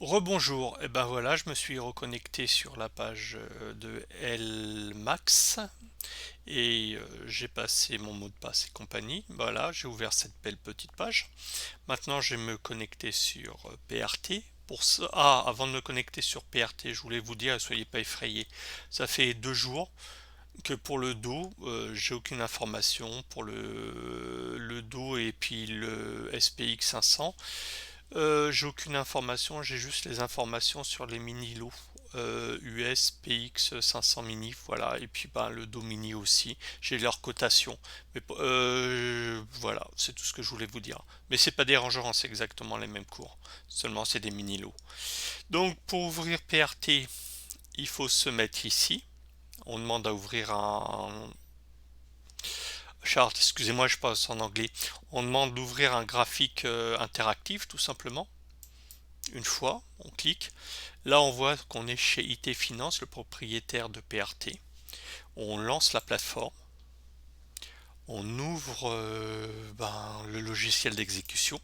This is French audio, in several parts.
Rebonjour, et ben voilà, je me suis reconnecté sur la page de LMAX et j'ai passé mon mot de passe et compagnie. Voilà, j'ai ouvert cette belle petite page. Maintenant, je vais me connecter sur PRT. Avant de me connecter sur PRT, je voulais vous dire, soyez pas effrayés. Ça fait 2 jours que pour le dos, j'ai aucune information pour le dos et puis le SPX 500. J'ai aucune information, j'ai juste les informations sur les mini lots US PX 500 mini, voilà, et puis ben, le dos mini aussi, j'ai leur cotation. Mais voilà, c'est tout ce que je voulais vous dire. Mais c'est pas dérangeant, c'est exactement les mêmes cours, seulement c'est des mini lots. Donc pour ouvrir PRT, il faut se mettre ici. On demande à ouvrir un chart, excusez-moi, je passe en anglais. On demande d'ouvrir un graphique interactif, tout simplement. Une fois, on clique. Là, on voit qu'on est chez IT Finance, le propriétaire de PRT. On lance la plateforme. On ouvre le logiciel d'exécution.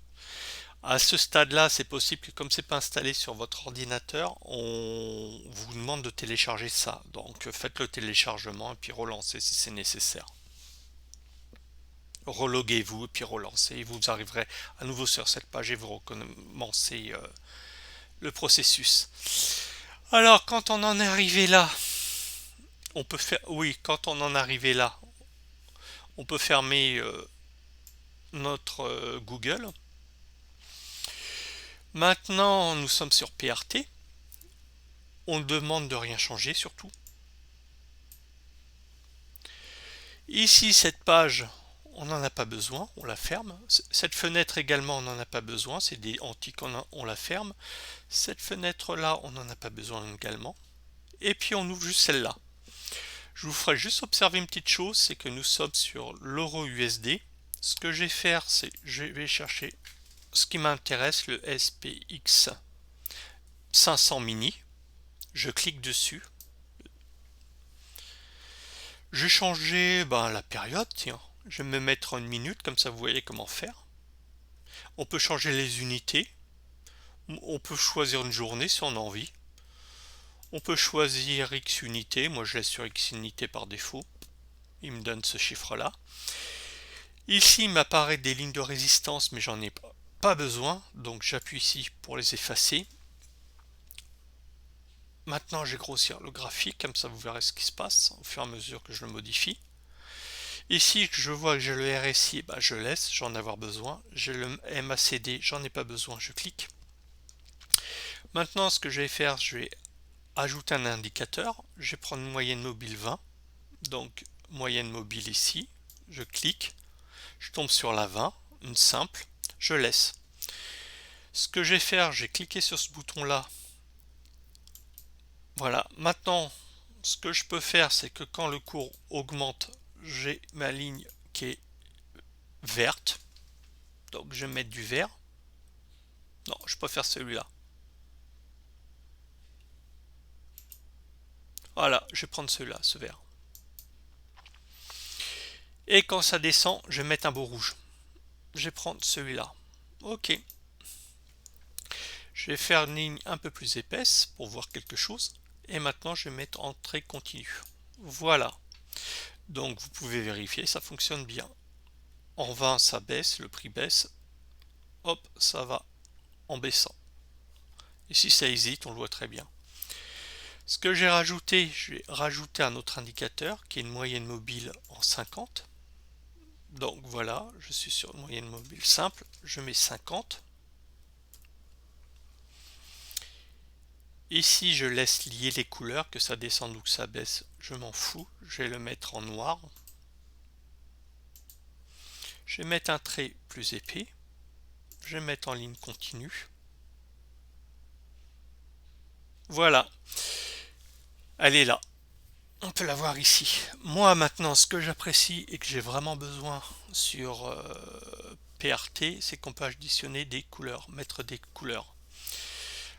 À ce stade-là, c'est possible que comme c'est pas installé sur votre ordinateur, on vous demande de télécharger ça. Donc faites le téléchargement et puis relancez si c'est nécessaire. Reloguez-vous et puis relancez. Et vous arriverez à nouveau sur cette page et vous recommencez le processus. Alors, quand on en est arrivé là, on peut faire, oui, quand on en est arrivé là, on peut fermer notre Google. Maintenant, nous sommes sur PRT. On demande de rien changer surtout. Ici, cette page, on n'en a pas besoin, on la ferme. Cette fenêtre également, on n'en a pas besoin, c'est des antiques, on la ferme. Cette fenêtre-là, on n'en a pas besoin également. Et puis on ouvre juste celle-là. Je vous ferai juste observer une petite chose, c'est que nous sommes sur l'euro USD. Ce que je vais faire, c'est je vais chercher ce qui m'intéresse, le SPX 500 mini. Je clique dessus. Je vais changer la période, tiens. Je vais me mettre en une minute, comme ça vous voyez comment faire. On peut changer les unités. On peut choisir une journée si on a envie. On peut choisir X unités. Moi je laisse sur X unités par défaut. Il me donne ce chiffre-là. Ici, il m'apparaît des lignes de résistance, mais j'en ai pas besoin. Donc j'appuie ici pour les effacer. Maintenant, je vais grossir le graphique, comme ça vous verrez ce qui se passe au fur et à mesure que je le modifie. Ici, je vois que j'ai le RSI, je laisse, j'en ai avoir besoin. J'ai le MACD, j'en ai pas besoin, je clique. Maintenant, ce que je vais faire, je vais ajouter un indicateur. Je vais prendre une moyenne mobile 20. Donc, moyenne mobile ici. Je clique. Je tombe sur la 20, une simple. Je laisse. Ce que je vais faire, j'ai cliqué sur ce bouton-là. Voilà. Maintenant, ce que je peux faire, c'est que quand le cours augmente, j'ai ma ligne qui est verte. Donc, je vais mettre du vert. Non, je préfère celui-là. Voilà, je vais prendre celui-là, ce vert. Et quand ça descend, je vais mettre un beau rouge. Je vais prendre celui-là. Ok. Je vais faire une ligne un peu plus épaisse pour voir quelque chose. Et maintenant, je vais mettre en trait continu. Voilà. Donc, vous pouvez vérifier, ça fonctionne bien. En 20, ça baisse, le prix baisse. Hop, ça va en baissant. Et si ça hésite, on le voit très bien. Ce que j'ai rajouté, je vais rajouter un autre indicateur qui est une moyenne mobile en 50. Donc voilà, je suis sur une moyenne mobile simple, je mets 50. Ici, je laisse lier les couleurs, que ça descende ou que ça baisse, je m'en fous. Je vais le mettre en noir. Je vais mettre un trait plus épais. Je vais mettre en ligne continue. Voilà, elle est là. On peut la voir ici. Moi maintenant, ce que j'apprécie et que j'ai vraiment besoin sur PRT, c'est qu'on peut additionner des couleurs, mettre des couleurs.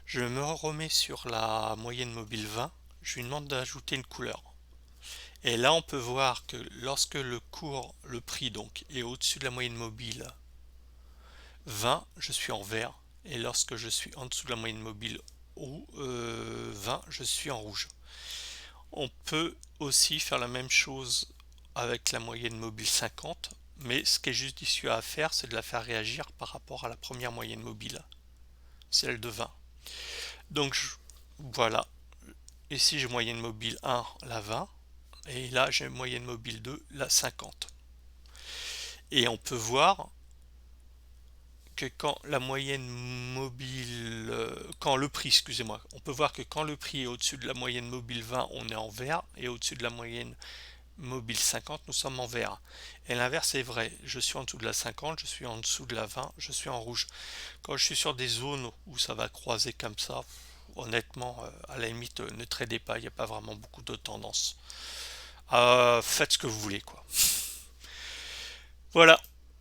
Je me remets sur la moyenne mobile 20, je lui demande d'ajouter une couleur. Et là, on peut voir que lorsque le prix donc est au-dessus de la moyenne mobile 20, je suis en vert. et lorsque je suis en dessous de la moyenne mobile 20, je suis en rouge. On peut aussi faire la même chose avec la moyenne mobile 50, mais ce qui est judicieux à faire, c'est de la faire réagir par rapport à la première moyenne mobile, celle de 20. Donc voilà, ici j'ai moyenne mobile 1, la 20, et là j'ai moyenne mobile 2, la 50. Et on peut voir que quand la moyenne mobile, quand le prix, excusez-moi, on peut voir que quand le prix est au-dessus de la moyenne mobile 20, on est en vert, et au-dessus de la moyenne mobile 50, nous sommes en vert. Et l'inverse est vrai, je suis en dessous de la 50, je suis en dessous de la 20, je suis en rouge. Quand je suis sur des zones où ça va croiser comme ça, honnêtement, à la limite, ne tradez pas, il n'y a pas vraiment beaucoup de tendance. Faites ce que vous voulez, quoi. Voilà.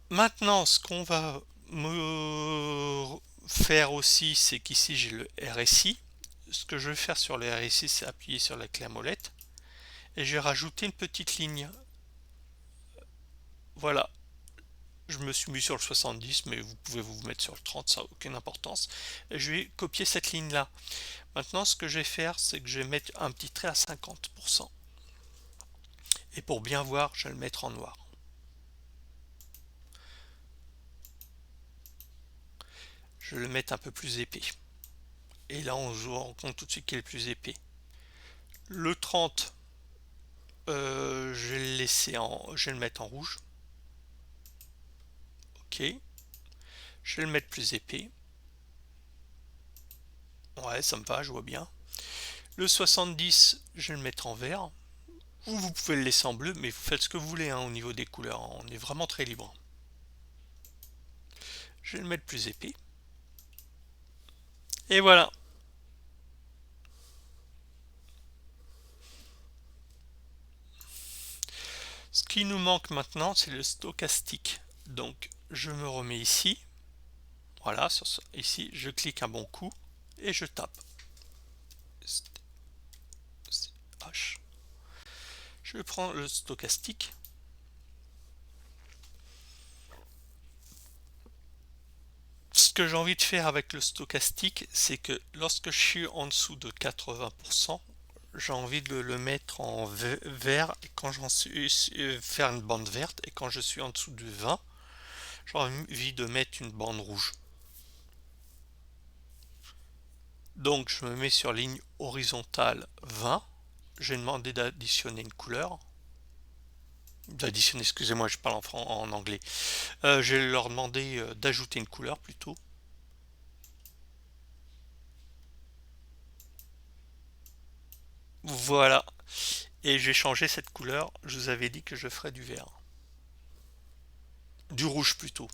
Maintenant, ce qu'on va me faire aussi, c'est qu'ici j'ai le RSI. Ce que je vais faire sur le RSI, c'est appuyer sur la clé à molette et je vais rajouter une petite ligne. Voilà. Je me suis mis sur le 70, mais vous pouvez vous mettre sur le 30, ça n'a aucune importance. Et je vais copier cette ligne-là. Maintenant, ce que je vais faire, c'est que je vais mettre un petit trait à 50%. Et pour bien voir, je vais le mettre en noir. Je vais le mettre un peu plus épais. Et là, on se rend compte tout de suite qu'il est plus épais. Le 30, je vais le laisser je vais le mettre en rouge. Ok. Je vais le mettre plus épais. Ouais, ça me va, je vois bien. Le 70, je vais le mettre en vert. Ou vous pouvez le laisser en bleu, mais vous faites ce que vous voulez hein, au niveau des couleurs. On est vraiment très libre. Je vais le mettre plus épais. Et voilà. Ce qui nous manque maintenant, c'est le stochastique. Donc, je me remets ici. Voilà, ici, je clique un bon coup et je tape. H. Je prends le stochastique. Ce que j'ai envie de faire avec le stochastique, c'est que lorsque je suis en dessous de 80%, j'ai envie de le mettre en vert et quand j'en suis faire une bande verte et quand je suis en dessous du 20, j'ai envie de mettre une bande rouge. Donc je me mets sur ligne horizontale 20. J'ai demandé d'additionner une couleur. D'additionner, excusez-moi, je parle en anglais. Je vais leur demander d'ajouter une couleur plutôt. Voilà. Et j'ai changé cette couleur. Je vous avais dit que je ferais du vert. Du rouge plutôt.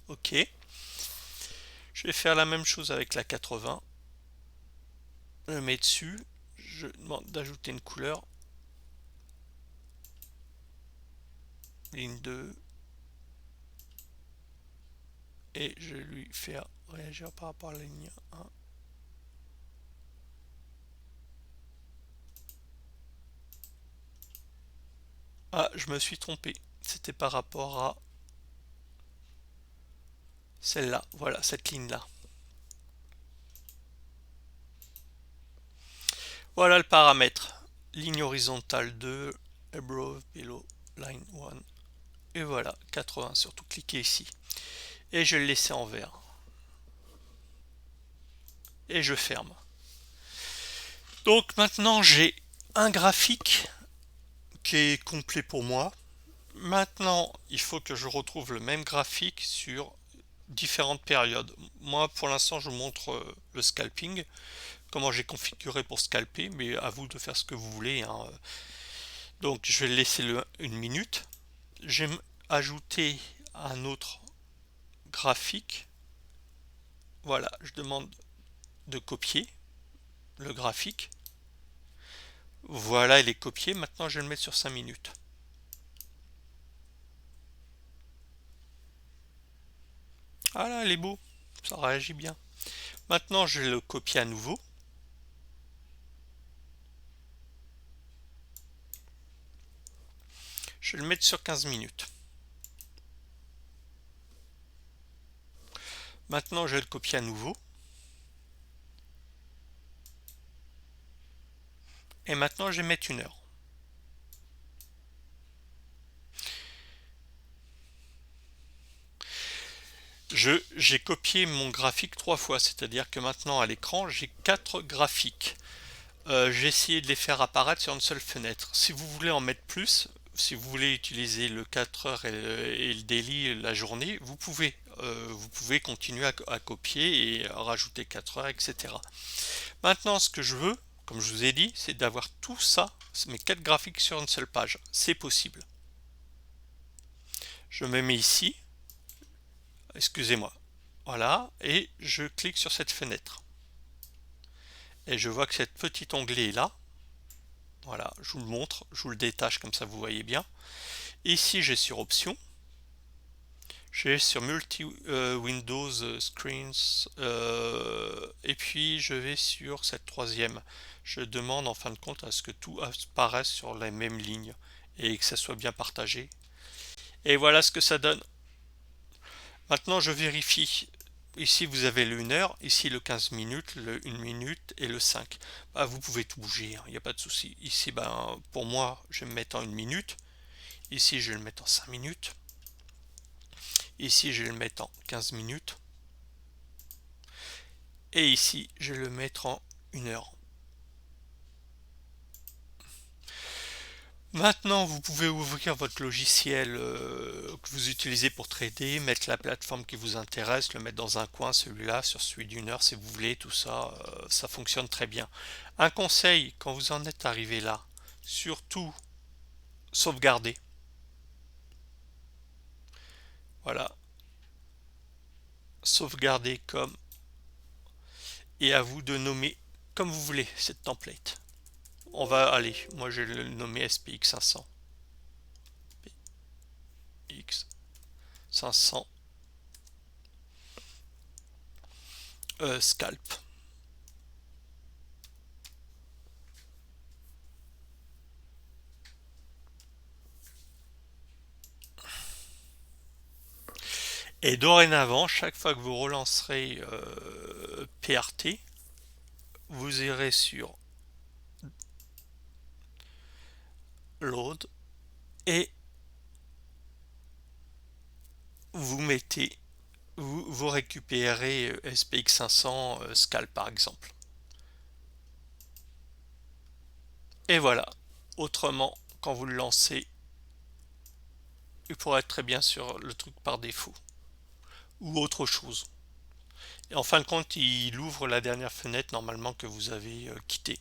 Ok. Je vais faire la même chose avec la 80. Je mets dessus. Je demande d'ajouter une couleur. Ligne 2. Et je vais lui faire réagir par rapport à la ligne 1. Ah, je me suis trompé. C'était par rapport à celle-là. Voilà, cette ligne-là. Voilà le paramètre. Ligne horizontale 2, above, below, line 1. Et voilà, 80, surtout cliquez ici. Et je vais le laisser en vert. Et je ferme. Donc maintenant j'ai un graphique qui est complet pour moi. Maintenant, il faut que je retrouve le même graphique sur différentes périodes. Moi, pour l'instant, je vous montre le scalping, comment j'ai configuré pour scalper, mais à vous de faire ce que vous voulez, hein. Donc, je vais laisser une minute. J'ai ajouté un autre graphique. Voilà, je demande de copier le graphique. Voilà, il est copié. Maintenant, je vais le mettre sur 5 minutes. Ah là, il est beau. Ça réagit bien. Maintenant, je vais le copier à nouveau. Je vais le mettre sur 15 minutes. Maintenant, je vais le copier à nouveau. Et maintenant, je vais mettre 1 heure. J'ai copié mon graphique 3 fois, c'est-à-dire que maintenant à l'écran, j'ai 4 graphiques. J'ai essayé de les faire apparaître sur une seule fenêtre. Si vous voulez en mettre plus, si vous voulez utiliser le 4 heures et le daily la journée, vous pouvez continuer à copier et à rajouter 4 heures, etc. Maintenant, ce que je veux, comme je vous ai dit, c'est d'avoir tout ça, mes 4 graphiques sur une seule page. C'est possible. Je me mets ici, excusez-moi, voilà, et je clique sur cette fenêtre. Et je vois que cet petit onglet est là. Voilà, je vous le montre, je vous le détache comme ça vous voyez bien. Ici j'ai sur options, j'ai sur multi Windows Screens, et puis je vais sur cette troisième. Je demande en fin de compte à ce que tout apparaisse sur la même ligne et que ça soit bien partagé. Et voilà ce que ça donne. Maintenant je vérifie. Ici vous avez le 1 heure, ici le 15 minutes, le 1 minute et le 5. Bah, vous pouvez tout bouger, il n'y a pas de souci. Ici ben, pour moi je vais me mettre en 1 minute. Ici je vais le mettre en 5 minutes. Ici je vais le mettre en 15 minutes. Et ici je vais le mettre en 1 heure. Maintenant, vous pouvez ouvrir votre logiciel que vous utilisez pour trader, mettre la plateforme qui vous intéresse, le mettre dans un coin, celui-là, sur celui d'1 heure si vous voulez, tout ça, ça fonctionne très bien. Un conseil, quand vous en êtes arrivé là, surtout sauvegardez. Voilà, sauvegardez comme, et à vous de nommer comme vous voulez cette template. On va aller, moi je vais le nommer SPX 500. SPX 500 scalp. Et dorénavant, chaque fois que vous relancerez PRT, vous irez sur Load et vous mettez, vous récupérez SPX 500 Scalp par exemple. Et voilà. Autrement, quand vous le lancez, il pourrait être très bien sur le truc par défaut ou autre chose. Et en fin de compte, il ouvre la dernière fenêtre normalement que vous avez quittée.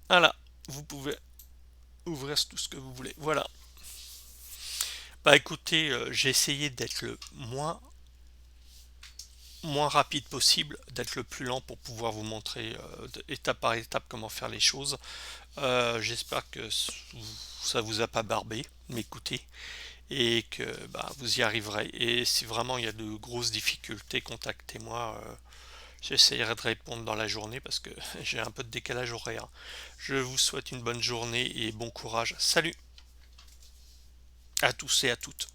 Voilà, vous pouvez ouvrir tout ce que vous voulez. Voilà. Bah écoutez, j'ai essayé d'être le moins rapide possible, d'être le plus lent pour pouvoir vous montrer étape par étape comment faire les choses. J'espère que ça vous a pas barbé, m'écouter, et que bah, vous y arriverez. Et si vraiment il y a de grosses difficultés, contactez-moi. J'essaierai de répondre dans la journée parce que j'ai un peu de décalage horaire. Je vous souhaite une bonne journée et bon courage. Salut à tous et à toutes.